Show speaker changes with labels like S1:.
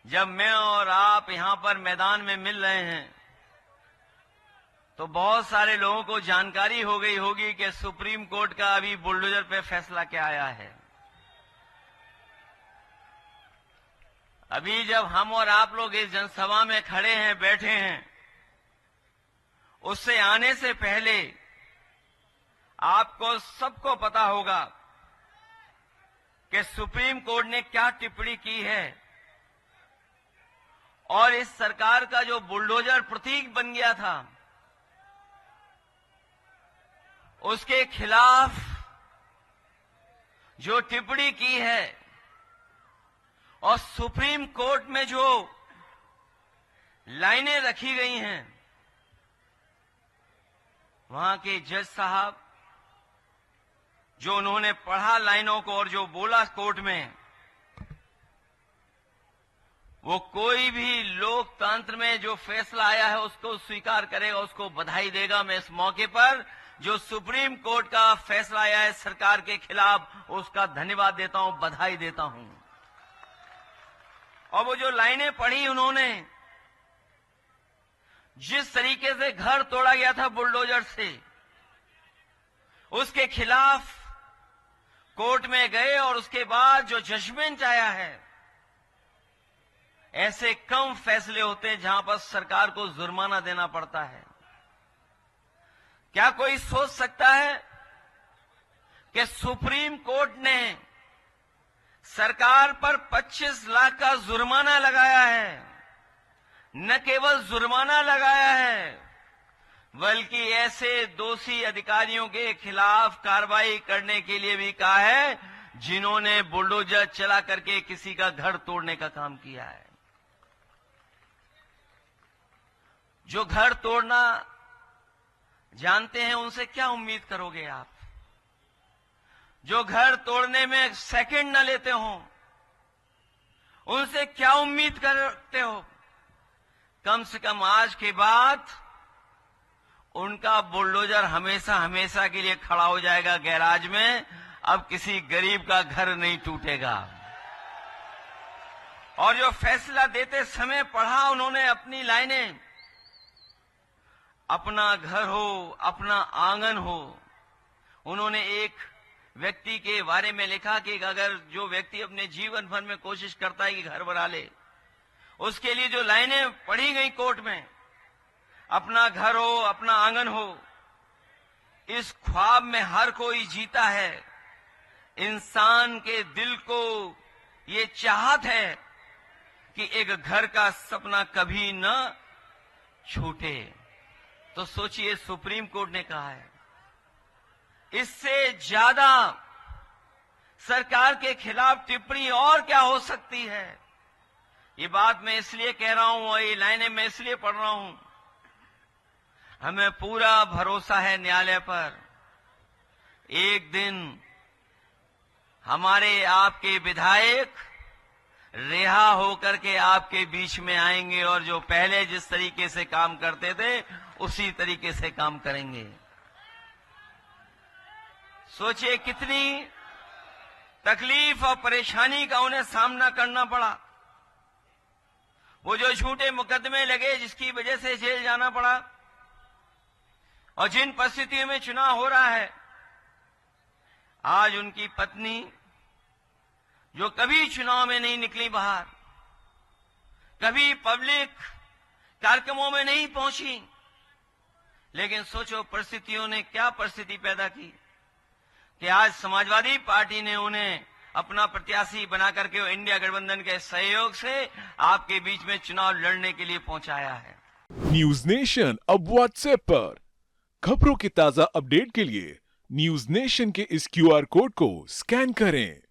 S1: जब मैं और आप यहां पर मैदान में मिल रहे हैं तो बहुत सारे लोगों को जानकारी हो गई होगी कि सुप्रीम कोर्ट का अभी बुलडोजर पे फैसला क्या आया है। अभी जब हम और आप लोग इस जनसभा में खड़े हैं, बैठे हैं, उससे आने से पहले आपको सबको पता होगा कि सुप्रीम कोर्ट ने क्या टिप्पणी की है और इस सरकार का जो बुलडोजर प्रतीक बन गया था उसके खिलाफ जो टिप्पणी की है और सुप्रीम कोर्ट में जो लाइनें रखी गई हैं, वहां के जज साहब जो उन्होंने पढ़ा लाइनों को और जो बोला कोर्ट में, वो कोई भी लोकतंत्र में जो फैसला आया है उसको स्वीकार करेगा, उसको बधाई देगा। मैं इस मौके पर जो सुप्रीम कोर्ट का फैसला आया है सरकार के खिलाफ, उसका धन्यवाद देता हूं, बधाई देता हूं। और वो जो लाइनें पढ़ी उन्होंने, जिस तरीके से घर तोड़ा गया था बुलडोजर से, उसके खिलाफ कोर्ट में गए और उसके बाद जो जजमेंट आया है, ऐसे कम फैसले होते हैं जहां पर सरकार को जुर्माना देना पड़ता है। क्या कोई सोच सकता है कि सुप्रीम कोर्ट ने सरकार पर 25 लाख का जुर्माना लगाया है? न केवल जुर्माना लगाया है बल्कि ऐसे दोषी अधिकारियों के खिलाफ कार्रवाई करने के लिए भी कहा है जिन्होंने बुलडोजर चला करके किसी का घर तोड़ने का काम किया है। जो घर तोड़ना जानते हैं उनसे क्या उम्मीद करोगे आप? जो घर तोड़ने में सेकंड न लेते हो उनसे क्या उम्मीद करते हो? कम से कम आज के बाद उनका बुलडोजर हमेशा हमेशा के लिए खड़ा हो जाएगा गैराज में। अब किसी गरीब का घर नहीं टूटेगा। और जो फैसला देते समय पढ़ा उन्होंने अपनी लाइनें, अपना घर हो, अपना आंगन हो। उन्होंने एक व्यक्ति के बारे में लिखा कि अगर जो व्यक्ति अपने जीवन भर में कोशिश करता है कि घर बना ले, उसके लिए जो लाइनें पढ़ी गई कोर्ट में, अपना घर हो, अपना आंगन हो, इस ख्वाब में हर कोई जीता है। इंसान के दिल को ये चाहत है कि एक घर का सपना कभी न छूटे। तो सोचिए, सुप्रीम कोर्ट ने कहा है। इससे ज्यादा सरकार के खिलाफ टिप्पणी और क्या हो सकती है? ये बात मैं इसलिए कह रहा हूं और ये लाइनें मैं इसलिए पढ़ रहा हूं, हमें पूरा भरोसा है न्यायालय पर। एक दिन हमारे आपके विधायक रिहा होकर के आपके बीच में आएंगे और जो पहले जिस तरीके से काम करते थे उसी तरीके से काम करेंगे। सोचिए कितनी तकलीफ और परेशानी का उन्हें सामना करना पड़ा। वो जो झूठे मुकदमे लगे जिसकी वजह से जेल जाना पड़ा, और जिन परिस्थितियों में चुनाव हो रहा है, आज उनकी पत्नी जो कभी चुनाव में नहीं निकली बाहर, कभी पब्लिक कार्यक्रमों में नहीं पहुंची, लेकिन सोचो परिस्थितियों ने क्या परिस्थिति पैदा की कि आज समाजवादी पार्टी ने उन्हें अपना प्रत्याशी बना करके इंडिया गठबंधन के सहयोग से आपके बीच में चुनाव लड़ने के लिए पहुंचाया है।
S2: न्यूज नेशन अब व्हाट्सएप पर खबरों की ताजा अपडेट के लिए न्यूज नेशन के इस QR कोड को स्कैन करें।